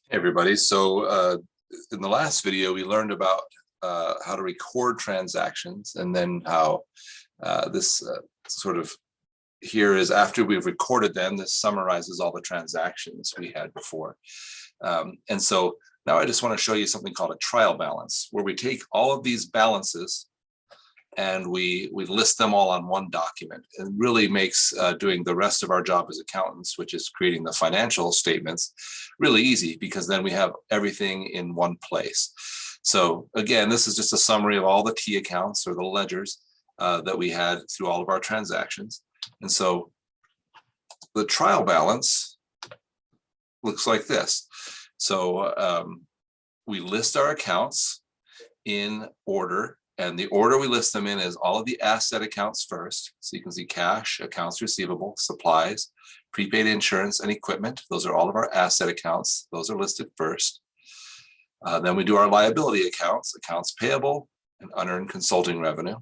Hey everybody. So in the last video, we learned about how to record transactions, and then how this sort of here is after we've recorded them, this summarizes all the transactions we had before. And so now I just want to show you something called a trial balance, where we take all of these balances and we list them all on one document. It really makes doing the rest of our job as accountants, which is creating the financial statements, really easy, because then we have everything in one place. So again, this is just a summary of all the T accounts or the ledgers that we had through all of our transactions. And so the trial balance looks like this. So we list our accounts in order. And the order we list them in is all of the asset accounts first. So you can see cash, accounts receivable, supplies, prepaid insurance, and equipment. Those are all of our asset accounts. Those are listed first. Then we do our liability accounts, accounts payable, and unearned consulting revenue.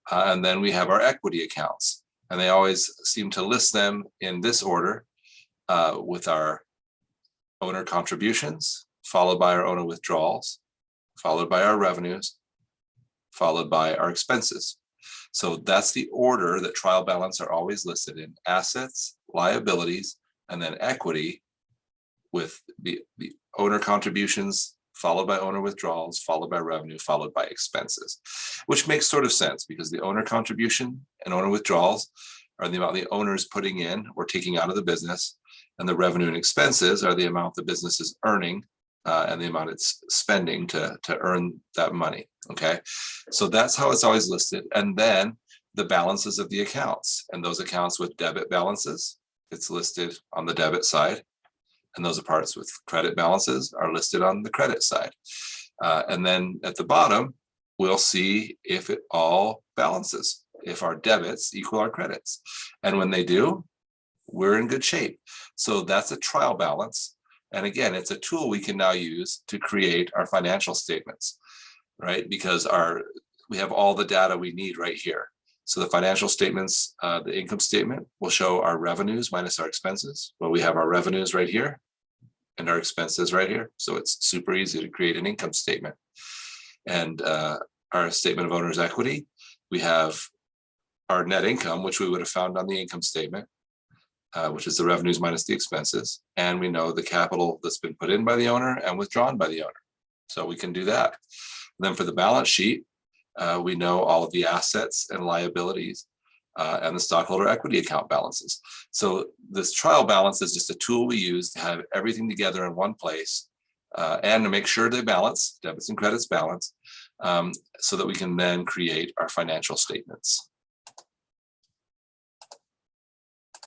And then we have our equity accounts. And they always seem to list them in this order, with our owner contributions, followed by our owner withdrawals, followed by our revenues, followed by our expenses. So that's the order that trial balance are always listed in: assets, liabilities, and then equity, with the owner contributions, followed by owner withdrawals, followed by revenue, followed by expenses, which makes sort of sense, because the owner contribution and owner withdrawals are the amount the owner is putting in or taking out of the business, and the revenue and expenses are the amount the business is earning and the amount it's spending to earn that money. Okay, so that's how it's always listed. And then the balances of the accounts, and those accounts with debit balances, it's listed on the debit side, and those parts with credit balances are listed on the credit side. And then at the bottom, we'll see if it all balances, if our debits equal our credits. And when they do, we're in good shape. So that's a trial balance. And again, it's a tool we can now use to create our financial statements, right? Because we have all the data we need right here. So the financial statements, the income statement will show our revenues minus our expenses. Well, we have our revenues right here and our expenses right here. So it's super easy to create an income statement. And our statement of owner's equity, we have our net income, which we would have found on the income statement, which is the revenues minus the expenses. And we know the capital that's been put in by the owner and withdrawn by the owner. So we can do that. And then for the balance sheet, we know all of the assets and liabilities and the stockholder equity account balances. So this trial balance is just a tool we use to have everything together in one place, and to make sure they balance, debits and credits balance, so that we can then create our financial statements.